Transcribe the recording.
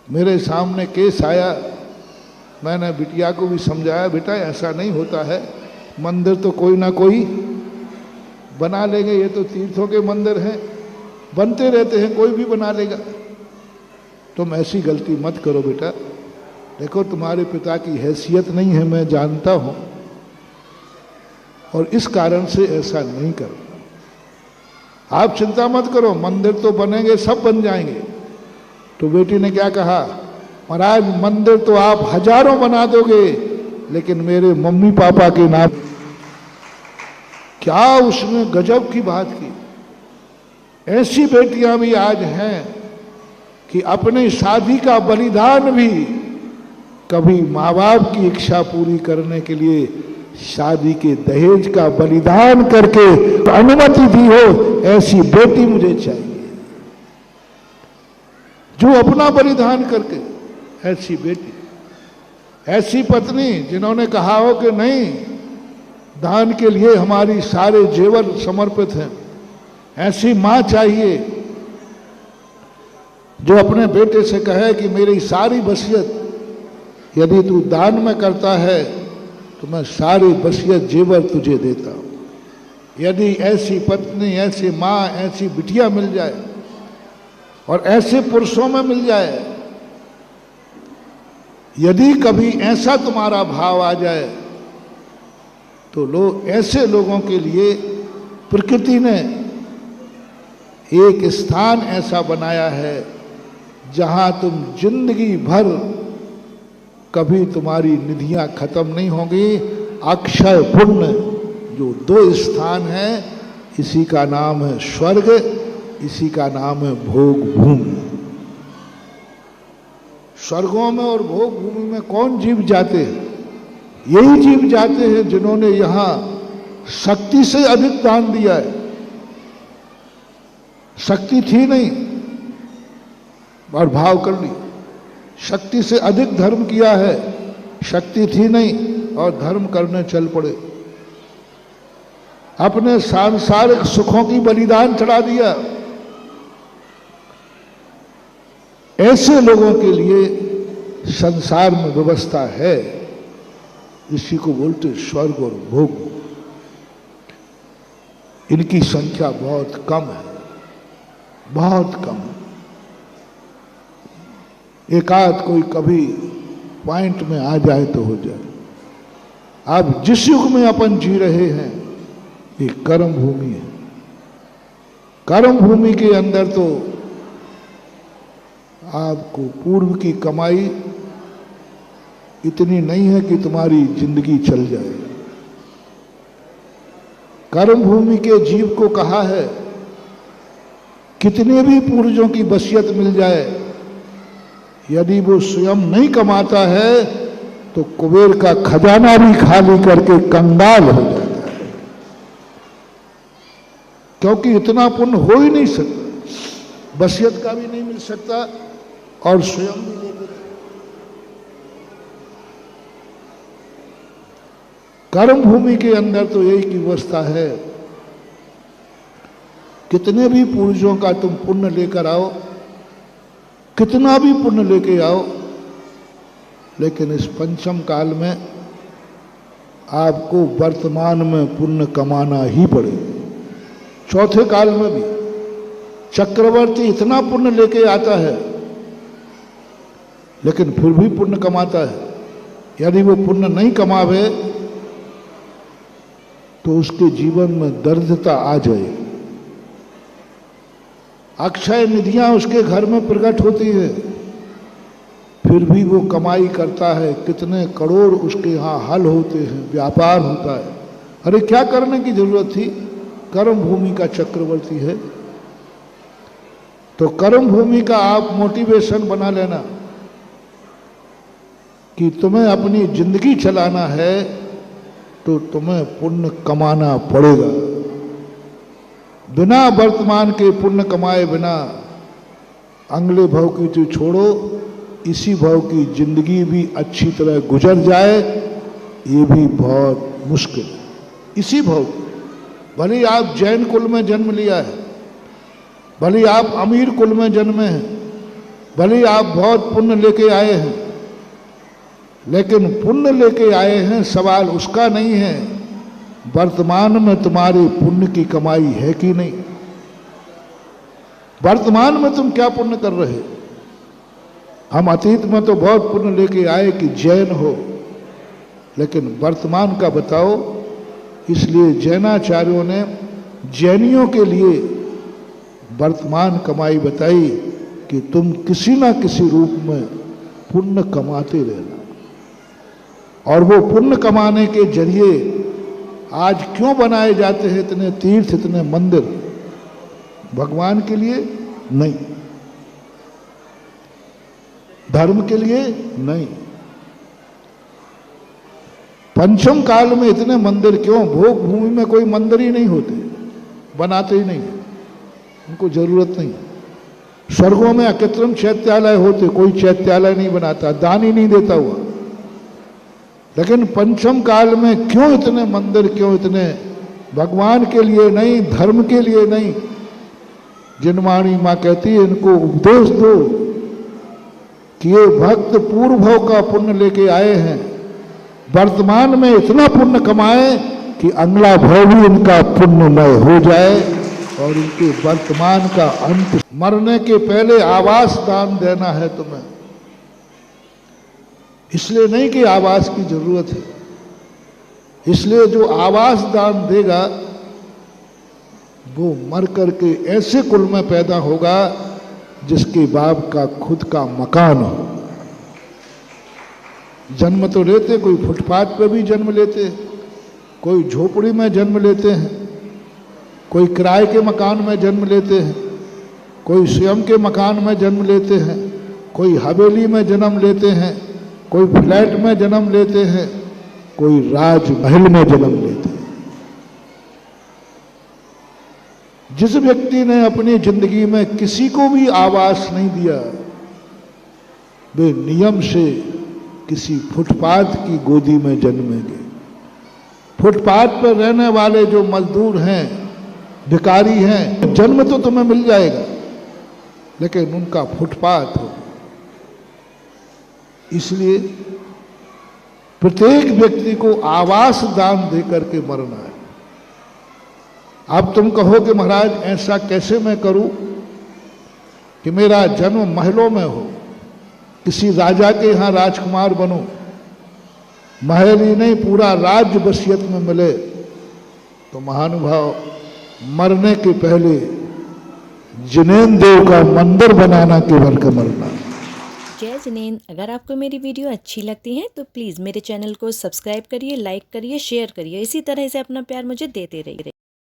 मेरे सामने केस आया, मैंने बिटिया को भी समझाया, बेटा ऐसा नहीं होता है, मंदिर तो कोई ना कोई बना लेंगे, ये तो तीर्थों के मंदिर हैं, बनते रहते हैं, कोई भी बना लेगा। तुम ऐसी गलती मत करो बेटा, देखो तुम्हारे पिता की हैसियत नहीं है, मैं जानता हूं, और इस कारण से ऐसा नहीं करो। आप चिंता मत करो, मंदिर तो बनेंगे, सब बन जाएंगे। तो बेटी ने क्या कहा, महाराज मंदिर तो आप हजारों बना दोगे, लेकिन मेरे मम्मी पापा के नाम। क्या उसने गजब की बात की। ऐसी बेटियां भी आज हैं कि अपनी शादी का बलिदान भी कभी माँ बाप की इच्छा पूरी करने के लिए शादी के दहेज का बलिदान करके अनुमति दी हो, ऐसी बेटी मुझे चाहिए जो अपना बलिदान करके, ऐसी बेटी, ऐसी पत्नी जिन्होंने कहा हो कि नहीं, दान के लिए हमारी सारे जेवर समर्पित हैं। ऐसी मां चाहिए जो अपने बेटे से कहे कि मेरी सारी वसीयत यदि तू दान में करता है तो मैं सारी वसीयत जेवर तुझे देता हूं। यदि ऐसी पत्नी, ऐसी मां, ऐसी बिटिया मिल जाए और ऐसे पुरुषों में मिल जाए, यदि कभी ऐसा तुम्हारा भाव आ जाए तो लोग, ऐसे लोगों के लिए प्रकृति ने एक स्थान ऐसा बनाया है जहां तुम जिंदगी भर कभी तुम्हारी निधियां खत्म नहीं होंगी। अक्षय पुण्य जो 2 स्थान है, इसी का नाम है स्वर्ग, इसी का नाम है भोग भूमि। स्वर्गों में और भोग भूमि में कौन जीव जाते हैं? यही जीव जाते हैं जिन्होंने यहां शक्ति से अधिक दान दिया है। शक्ति थी नहीं और भाव कर ली, शक्ति से अधिक धर्म किया है, शक्ति थी नहीं और धर्म करने चल पड़े, अपने सांसारिक सुखों की बलिदान चढ़ा दिया। ऐसे लोगों के लिए संसार में व्यवस्था है, इसी को बोलते स्वर्ग और भोग। इनकी संख्या बहुत कम है, बहुत कम है। एकाध कोई कभी पॉइंट में आ जाए तो हो जाए। अब जिस युग में अपन जी रहे हैं ये कर्म भूमि है। कर्म भूमि के अंदर तो आपको पूर्व की कमाई इतनी नहीं है कि तुम्हारी जिंदगी चल जाए। कर्म भूमि के जीव को कहा है कितने भी पूर्वजों की वसीयत मिल जाए, यदि वो स्वयं नहीं कमाता है तो कुबेर का खजाना भी खाली करके कंगाल हो जाता है, क्योंकि इतना पुण्य हो ही नहीं सकता, वसीयत का भी नहीं मिल सकता और स्वयं भी लेकर। कर्म भूमि के अंदर तो यही की व्यवस्था है, कितने भी पूर्वजों का तुम पुण्य लेकर आओ, कितना भी पुण्य लेके आओ, लेकिन इस पंचम काल में आपको वर्तमान में पुण्य कमाना ही पड़ेगा। चौथे काल में भी चक्रवर्ती इतना पुण्य लेके आता है लेकिन फिर भी पुण्य कमाता है। यदि वो पुण्य नहीं कमावे तो उसके जीवन में दरिद्रता आ जाएगी। अक्षय निधियां उसके घर में प्रकट होती है, फिर भी वो कमाई करता है, कितने करोड़ उसके यहाँ हल होते हैं, व्यापार होता है। अरे क्या करने की जरूरत थी? कर्म भूमि का चक्रवर्ती है। तो कर्म भूमि का आप मोटिवेशन बना लेना कि तुम्हें अपनी जिंदगी चलाना है तो तुम्हें पुण्य कमाना पड़ेगा। बिना वर्तमान के पुण्य कमाए बिना अगले भव की तो छोड़ो, इसी भव की जिंदगी भी अच्छी तरह गुजर जाए ये भी बहुत मुश्किल है। इसी भव, भले आप जैन कुल में जन्म लिया है, भले आप अमीर कुल में जन्मे हैं, भले ही आप बहुत पुण्य लेके आए हैं, लेकिन पुण्य लेके आए हैं, सवाल उसका नहीं है वर्तमान में तुम्हारी पुण्य की कमाई है कि नहीं। वर्तमान में तुम क्या पुण्य कर रहे। हम अतीत में तो बहुत पुण्य लेके आए कि जैन हो, लेकिन वर्तमान का बताओ। इसलिए जैनाचार्यों ने जैनियों के लिए वर्तमान कमाई बताई कि तुम किसी ना किसी रूप में पुण्य कमाते रहना। और वो पुण्य कमाने के जरिए आज क्यों बनाए जाते हैं इतने तीर्थ, इतने मंदिर? भगवान के लिए नहीं, धर्म के लिए नहीं। पंचम काल में इतने मंदिर क्यों? भोग भूमि में कोई मंदिर ही नहीं होते, बनाते ही नहीं, उनको जरूरत नहीं। स्वर्गों में अकृत्रिम चैत्यालय होते, कोई चैत्यालय नहीं बनाता, दान ही नहीं देता हुआ। लेकिन पंचम काल में क्यों इतने मंदिर, क्यों इतने? भगवान के लिए नहीं, धर्म के लिए नहीं। जिनवाणी माँ कहती है इनको उपदेश दो कि ये भक्त पूर्व भव का पुण्य लेके आए हैं, वर्तमान में इतना पुण्य कमाए कि अगला भव भी इनका पुण्यमय हो जाए और इनके वर्तमान का अंत। मरने के पहले आवास दान देना है तुम्हें, इसलिए नहीं कि आवास की जरूरत है, इसलिए जो आवास दान देगा वो मर करके ऐसे कुल में पैदा होगा जिसके बाप का खुद का मकान हो। जन्म तो लेते, कोई फुटपाथ पे भी जन्म लेते, कोई झोपड़ी में जन्म लेते हैं, कोई किराए के मकान में जन्म लेते हैं, कोई स्वयं के मकान में जन्म लेते हैं, कोई हवेली में जन्म लेते हैं, कोई फ्लैट में जन्म लेते हैं, कोई राजमहल में जन्म लेते हैं। जिस व्यक्ति ने अपनी जिंदगी में किसी को भी आवास नहीं दिया, वे नियम से किसी फुटपाथ की गोदी में जन्मेंगे। फुटपाथ पर रहने वाले जो मजदूर हैं, भिखारी हैं, जन्म तो तुम्हें मिल जाएगा, लेकिन उनका फुटपाथ हो। इसलिए प्रत्येक व्यक्ति को आवास दान दे करके मरना है। अब तुम कहो कि महाराज ऐसा कैसे मैं करूं कि मेरा जन्म महलों में हो, किसी राजा के यहां राजकुमार बनूं, महल ही नहीं पूरा राज्य वसीयत में मिले। तो महानुभाव मरने के पहले जिनेंद्र देव का मंदिर बनाना केवल का मरना। जय जिनेंद्र। अगर आपको मेरी वीडियो अच्छी लगती है तो प्लीज़ मेरे चैनल को सब्सक्राइब करिए, लाइक करिए, शेयर करिए। इसी तरह से अपना प्यार मुझे देते रहिए।